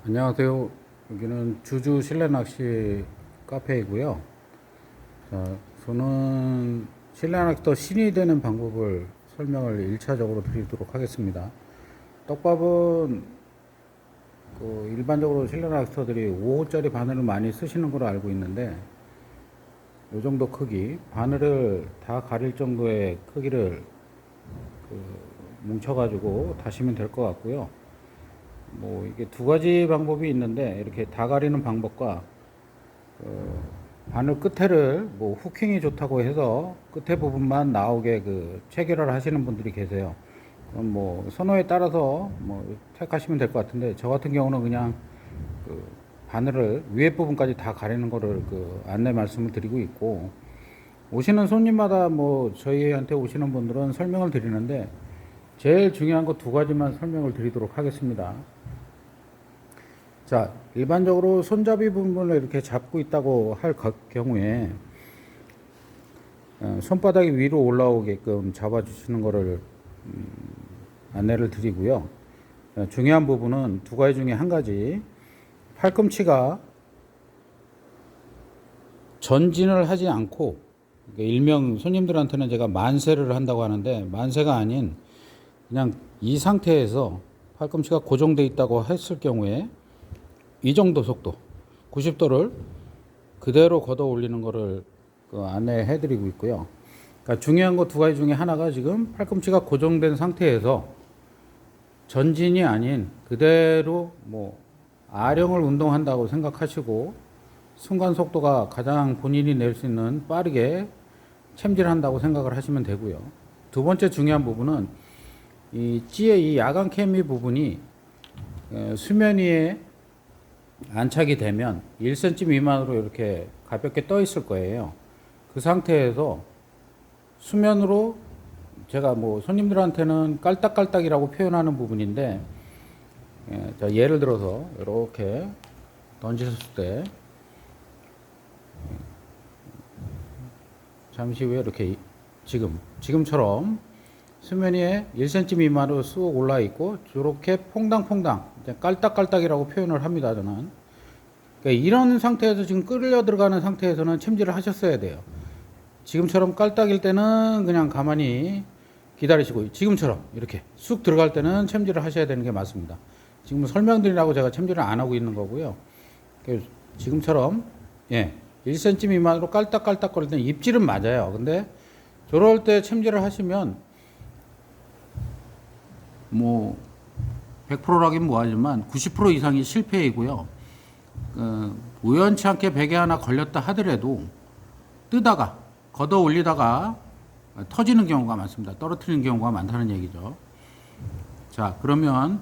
안녕하세요. 여기는 주주 실내 낚시 카페이고요. 자, 저는 실내 낚시터 신이 되는 방법을 설명을 1차적으로 드리도록 하겠습니다. 떡밥은 일반적으로 실내 낚시터들이 5호짜리 바늘을 많이 쓰시는 걸로 알고 있는데, 이 정도 크기, 바늘을 다 가릴 정도의 크기를 뭉쳐가지고 다시면 될 것 같고요. 뭐 이게 두 가지 방법이 있는데, 이렇게 다 가리는 방법과 바늘 끝에를 뭐 후킹이 좋다고 해서 끝에 부분만 나오게 체결을 하시는 분들이 계세요. 그럼 뭐 선호에 따라서 뭐 택하시면 될 것 같은데, 저 같은 경우는 그냥 그 바늘을 위에 부분까지 다 가리는 거를 안내 말씀을 드리고 있고, 오시는 손님마다 뭐 저희한테 오시는 분들은 설명을 드리는데, 제일 중요한 거 두 가지만 설명을 드리도록 하겠습니다. 자, 일반적으로 손잡이 부분을 이렇게 잡고 있다고 할 경우에 손바닥이 위로 올라오게끔 잡아주시는 것을 안내를 드리고요. 중요한 부분은 두 가지 중에 한 가지, 팔꿈치가 전진을 하지 않고, 일명 손님들한테는 제가 만세를 한다고 하는데, 만세가 아닌 그냥 이 상태에서 팔꿈치가 고정되어 있다고 했을 경우에 이 정도 속도 90도를 그대로 걷어 올리는 것을 안내해 드리고 있고요. 그러니까 중요한 거 두 가지 중에 하나가, 지금 팔꿈치가 고정된 상태에서 전진이 아닌 그대로 뭐 아령을 운동한다고 생각하시고, 순간 속도가 가장 본인이 낼 수 있는 빠르게 챔질한다고 생각을 하시면 되고요. 두 번째 중요한 부분은 이 찌의 이 야간 케미 부분이 수면 위에 안착이 되면 1cm 미만으로 이렇게 가볍게 떠 있을 거예요. 그 상태에서 수면으로, 제가 뭐 손님들한테는 깔딱깔딱이라고 표현하는 부분인데, 자, 예를 들어서 이렇게 던지셨을 때 잠시 후에 이렇게 지금처럼 수면 위에 1cm 미만으로 쑥 올라 있고, 이렇게 퐁당퐁당 깔딱깔딱이라고 표현을 합니다, 저는. 그러니까 이런 상태에서 지금 끌려 들어가는 상태에서는 챔질을 하셨어야 돼요. 지금처럼 깔딱일 때는 그냥 가만히 기다리시고, 지금처럼 이렇게 쑥 들어갈 때는 챔질을 하셔야 되는 게 맞습니다. 지금 설명드리라고 제가 챔질을 안 하고 있는 거고요. 지금처럼 1cm 미만으로 깔딱깔딱 거릴 때는 입질은 맞아요. 근데 저럴 때 챔질을 하시면 뭐 100%라긴 뭐하지만 90% 이상이 실패이고요. 우연치 않게 베개 하나 걸렸다 하더라도 뜨다가 걷어 올리다가 터지는 경우가 많습니다. 떨어뜨리는 경우가 많다는 얘기죠. 자, 그러면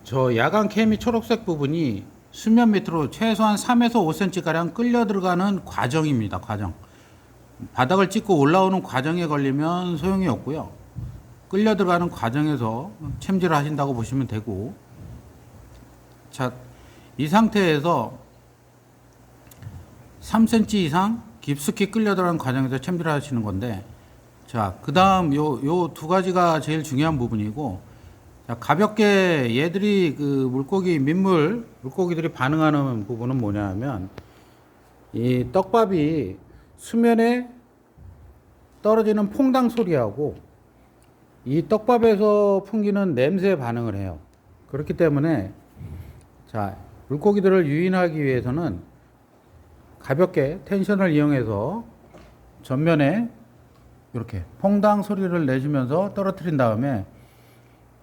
저 야간 케미 초록색 부분이 수면 밑으로 최소한 3에서 5cm 가량 끌려 들어가는 과정입니다. 과정. 바닥을 찍고 올라오는 과정에 걸리면 소용이 없고요. 끌려 들어가는 과정에서 챔질을 하신다고 보시면 되고, 자, 이 상태에서 3cm 이상 깊숙이 끌려 들어가는 과정에서 챔질을 하시는 건데, 자, 그 다음 요 두 가지가 제일 중요한 부분이고, 자, 가볍게 얘들이 물고기들이 반응하는 부분은 뭐냐면, 이 떡밥이 수면에 떨어지는 퐁당 소리하고 이 떡밥에서 풍기는 냄새에 반응을 해요. 그렇기 때문에, 자, 물고기들을 유인하기 위해서는 가볍게 텐션을 이용해서 전면에 이렇게 퐁당 소리를 내주면서 떨어뜨린 다음에,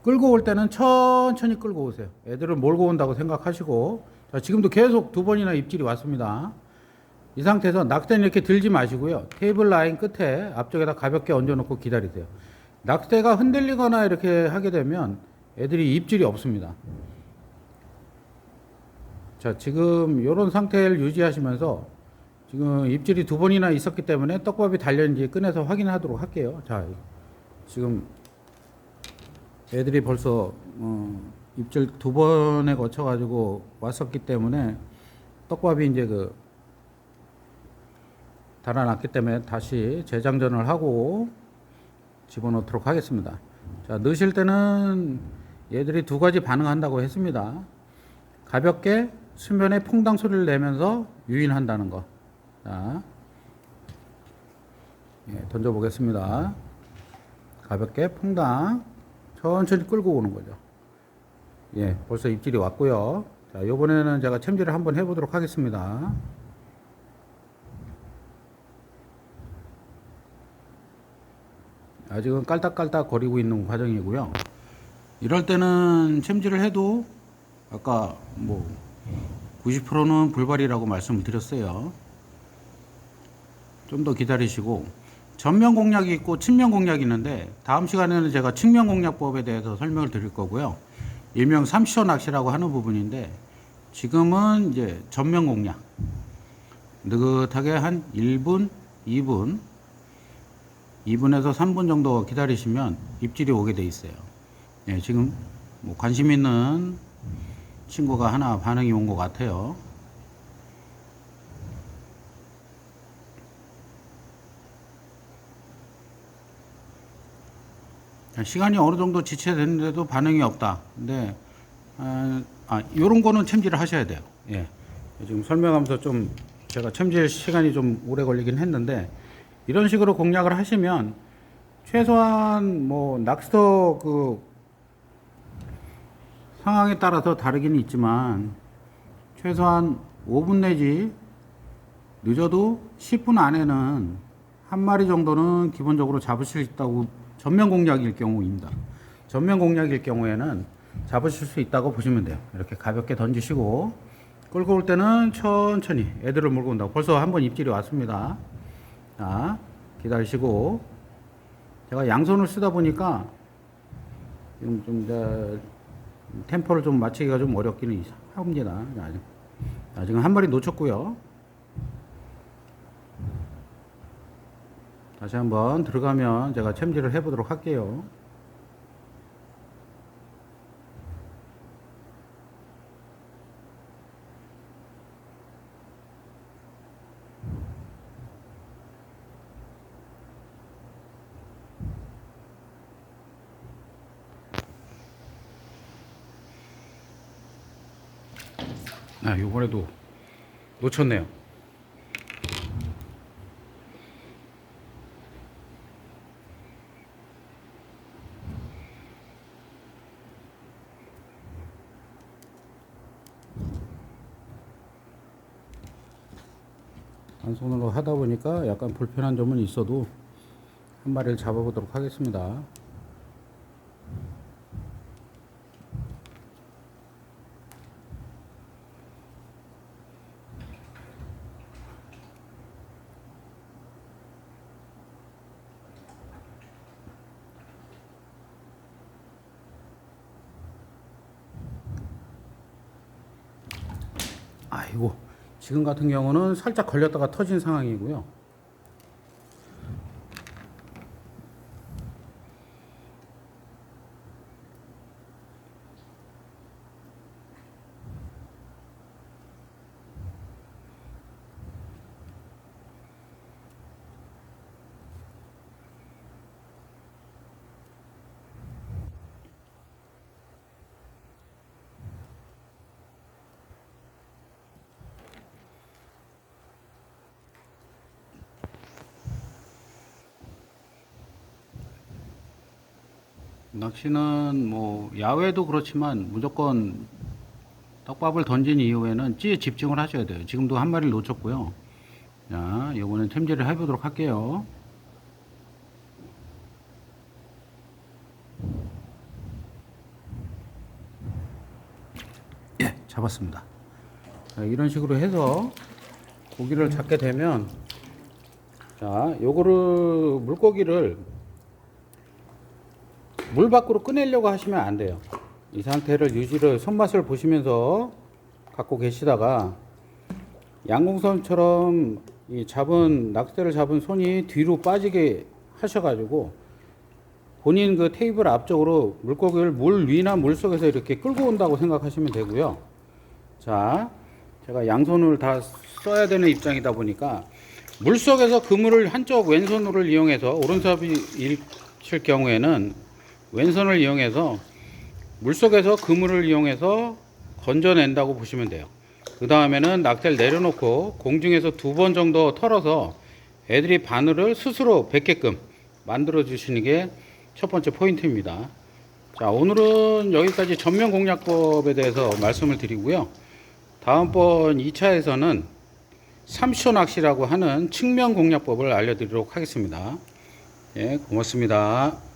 끌고 올 때는 천천히 끌고 오세요. 애들을 몰고 온다고 생각하시고, 자, 지금도 계속 두 번이나 입질이 왔습니다. 이 상태에서 낚싯대는 이렇게 들지 마시고요. 테이블 라인 끝에 앞쪽에다 가볍게 얹어놓고 기다리세요. 낚싯대가 흔들리거나 이렇게 하게 되면 애들이 입질이 없습니다. 자, 지금 이런 상태를 유지하시면서, 지금 입질이 두 번이나 있었기 때문에 떡밥이 달렸는지 꺼내서 확인하도록 할게요. 자, 지금 애들이 벌써 입질 두 번에 거쳐 가지고 왔었기 때문에 떡밥이 이제 달아났기 때문에 다시 재장전을 하고 집어넣도록 하겠습니다. 자, 넣으실 때는 얘들이 두 가지 반응한다고 했습니다. 가볍게 수면에 퐁당 소리를 내면서 유인한다는 거. 자, 던져보겠습니다. 가볍게 퐁당 천천히 끌고 오는 거죠. 벌써 입질이 왔고요. 자, 이번에는 제가 챔질을 한번 해보도록 하겠습니다. 아직은 깔딱깔딱 거리고 있는 과정이고요. 이럴 때는 챔질을 해도 아까 뭐 90%는 불발이라고 말씀을 드렸어요. 좀 더 기다리시고, 전면 공략이 있고 측면 공략이 있는데 다음 시간에는 제가 측면 공략법에 대해서 설명을 드릴 거고요. 일명 30초 낚시라고 하는 부분인데, 지금은 이제 전면 공략 느긋하게 한 1분, 2분에서 3분 정도 기다리시면 입질이 오게 돼 있어요. 지금 뭐 관심 있는 친구가 하나 반응이 온 것 같아요. 시간이 어느 정도 지체됐는데도 반응이 없다. 근데 요런 거는 챔질을 하셔야 돼요. 지금 설명하면서 좀 제가 챔질 시간이 좀 오래 걸리긴 했는데, 이런 식으로 공략을 하시면 최소한 뭐 낚시터 그 상황에 따라서 다르긴 있지만 최소한 5분 내지 늦어도 10분 안에는 한 마리 정도는 기본적으로 잡으실 수 있다고, 전면 공략일 경우입니다. 전면 공략일 경우에는 잡으실 수 있다고 보시면 돼요. 이렇게 가볍게 던지시고 끌고 올 때는 천천히 애들을 몰고 온다고. 벌써 한번 입질이 왔습니다. 자, 기다리시고, 제가 양손을 쓰다 보니까 지금 좀 템포를 좀 맞추기가 좀 어렵기는 합니다. 지금 한 마리 놓쳤고요. 다시 한번 들어가면 제가 챔질을 해보도록 할게요. 요번에도 놓쳤네요. 한 손으로 하다 보니까 약간 불편한 점은 있어도 한 마리를 잡아보도록 하겠습니다. 아이고, 지금 같은 경우는 살짝 걸렸다가 터진 상황이고요. 낚시는 뭐 야외도 그렇지만 무조건 떡밥을 던진 이후에는 찌에 집중을 하셔야 돼요. 지금도 한 마리를 놓쳤고요. 자, 이번엔 챔질을 해보도록 할게요. 잡았습니다. 자, 이런 식으로 해서 고기를 잡게 되면, 자, 요거를 물고기를 물 밖으로 꺼내려고 하시면 안 돼요. 이 상태를 유지를 손맛을 보시면서 갖고 계시다가 양궁선처럼 이 낚싯대를 잡은 손이 뒤로 빠지게 하셔가지고 본인 그 테이블 앞쪽으로 물고기를 물 위나 물 속에서 이렇게 끌고 온다고 생각하시면 되고요. 자, 제가 양손을 다 써야 되는 입장이다 보니까 물 속에서 그물을 한쪽 왼손으로 이용해서, 오른손이 칠 경우에는 왼손을 이용해서 물속에서 그물을 이용해서 건져낸다고 보시면 돼요. 그 다음에는 낙지를 내려놓고 공중에서 2번 정도 털어서 애들이 바늘을 스스로 뱉게끔 만들어 주시는 게 첫 번째 포인트입니다. 자, 오늘은 여기까지 전면 공략법에 대해서 말씀을 드리고요. 다음번 2차에서는 3초 낚시라고 하는 측면 공략법을 알려드리도록 하겠습니다. 예, 고맙습니다.